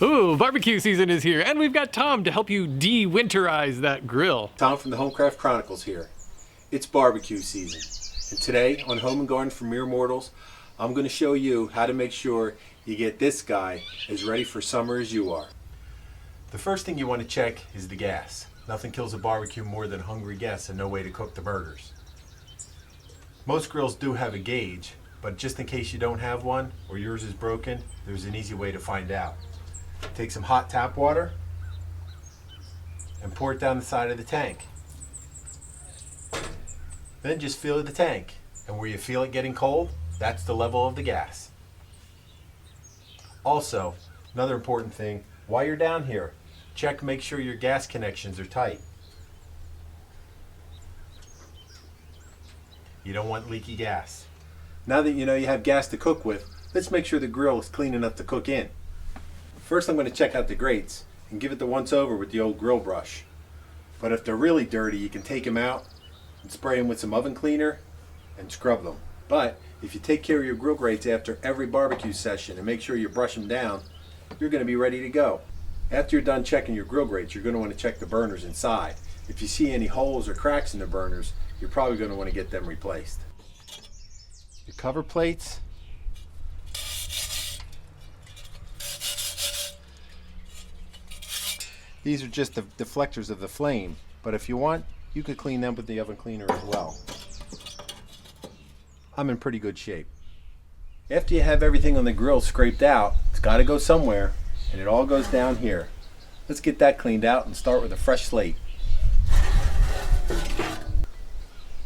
Ooh, barbecue season is here, and we've got Tom to help you de-winterize that grill. Tom from the Homecraft Chronicles here. It's barbecue season, and today on Home and Garden for Mere Mortals, I'm going to show you how to make sure you get this guy as ready for summer as you are. The first thing you want to check is the gas. Nothing kills a barbecue more than hungry guests and no way to cook the burgers. Most grills do have a gauge, but just in case you don't have one or yours is broken, there's an easy way to find out. Take some hot tap water and pour it down the side of the tank. Then just feel the tank, and where you feel it getting cold, that's the level of the gas. Also, another important thing, while you're down here, check, make sure your gas connections are tight. You don't want leaky gas. Now that you know you have gas to cook with, let's make sure the grill is clean enough to cook in. First I'm going to check out the grates and give it the once over with the old grill brush. But if they're really dirty, you can take them out and spray them with some oven cleaner and scrub them. But if you take care of your grill grates after every barbecue session and make sure you brush them down, you're going to be ready to go. After you're done checking your grill grates, you're going to want to check the burners inside. If you see any holes or cracks in the burners, you're probably going to want to get them replaced. The cover plates, these are just the deflectors of the flame, but if you want, you could clean them with the oven cleaner as well. I'm in pretty good shape. After you have everything on the grill scraped out, it's got to go somewhere, and it all goes down here. Let's get that cleaned out and start with a fresh slate.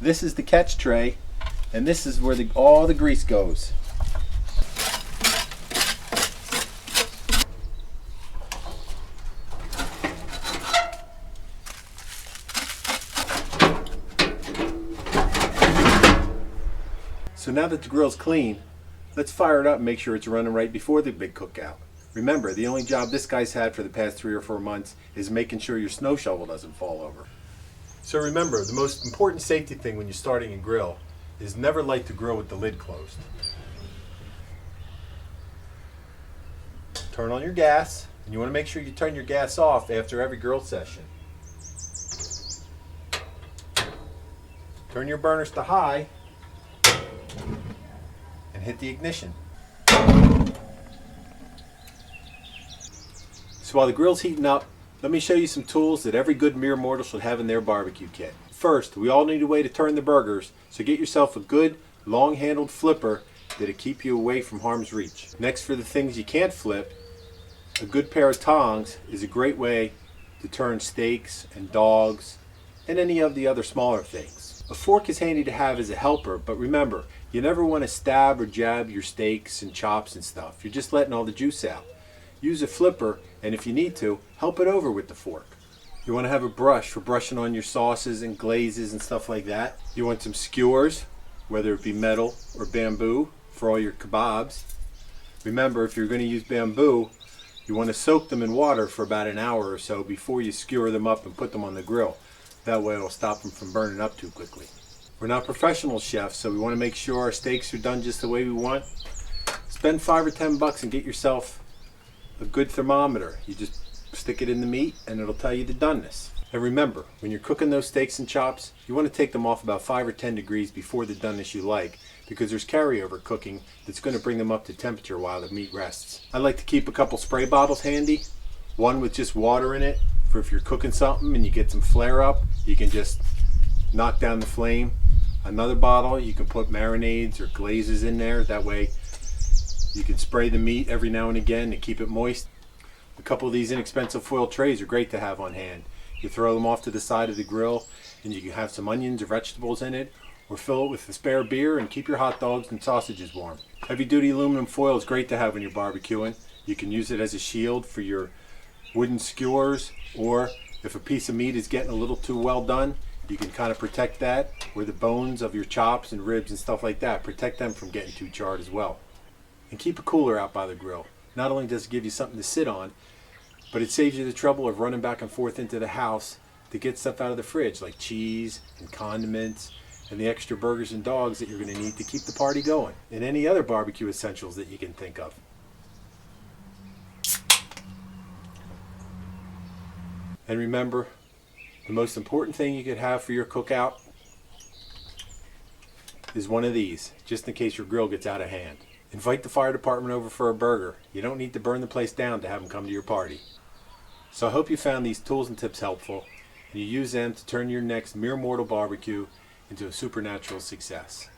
This is the catch tray, and this is where all the grease goes. So now that the grill's clean, let's fire it up and make sure it's running right before the big cookout. Remember, the only job this guy's had for the past 3 or 4 months is making sure your snow shovel doesn't fall over. So remember, the most important safety thing when you're starting a grill is never light the grill with the lid closed. Turn on your gas, and you want to make sure you turn your gas off after every grill session. Turn your burners to high and hit the ignition. So while the grill's heating up, let me show you some tools that every good mere mortal should have in their barbecue kit. First, we all need a way to turn the burgers, so get yourself a good long-handled flipper that'll keep you away from harm's reach. Next, for the things you can't flip, a good pair of tongs is a great way to turn steaks and dogs and any of the other smaller things. A fork is handy to have as a helper, but remember, you never want to stab or jab your steaks and chops and stuff. You're just letting all the juice out. Use a flipper, and if you need to, help it over with the fork. You want to have a brush for brushing on your sauces and glazes and stuff like that. You want some skewers, whether it be metal or bamboo, for all your kebabs. Remember, if you're going to use bamboo, you want to soak them in water for about an hour or so before you skewer them up and put them on the grill. That way it'll stop them from burning up too quickly. We're not professional chefs, so we want to make sure our steaks are done just the way we want. Spend $5 or $10 and get yourself a good thermometer. You just stick it in the meat and it'll tell you the doneness. And remember, when you're cooking those steaks and chops, you want to take them off about 5 or 10 degrees before the doneness you like, because there's carryover cooking that's going to bring them up to temperature while the meat rests. I like to keep a couple spray bottles handy, one with just water in it for if you're cooking something and you get some flare up, you can just knock down the flame. Another bottle, you can put marinades or glazes in there. That way you can spray the meat every now and again to keep it moist. A couple of these inexpensive foil trays are great to have on hand. You throw them off to the side of the grill and you can have some onions or vegetables in it, or fill it with a spare beer and keep your hot dogs and sausages warm. Heavy duty aluminum foil is great to have when you're barbecuing. You can use it as a shield for your wooden skewers, or if a piece of meat is getting a little too well done, you can kind of protect that, or the bones of your chops and ribs and stuff like that, protect them from getting too charred as well. And keep a cooler out by the grill. Not only does it give you something to sit on, but it saves you the trouble of running back and forth into the house to get stuff out of the fridge, like cheese and condiments and the extra burgers and dogs that you're going to need to keep the party going, and any other barbecue essentials that you can think of. And remember, the most important thing you could have for your cookout is one of these, just in case your grill gets out of hand. Invite the fire department over for a burger. You don't need to burn the place down to have them come to your party. So I hope you found these tools and tips helpful, and you use them to turn your next mere mortal barbecue into a supernatural success.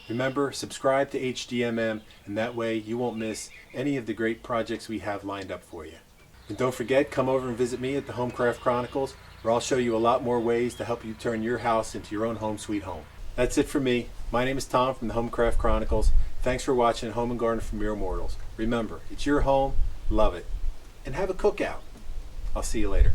Remember, subscribe to HDMM, and that way you won't miss any of the great projects we have lined up for you. And don't forget, come over and visit me at the Homecraft Chronicles, where I'll show you a lot more ways to help you turn your house into your own home sweet home. That's it for me. My name is Tom from the Homecraft Chronicles. Thanks for watching Home and Garden for Mere Mortals. Remember, it's your home, love it, and have a cookout. I'll see you later.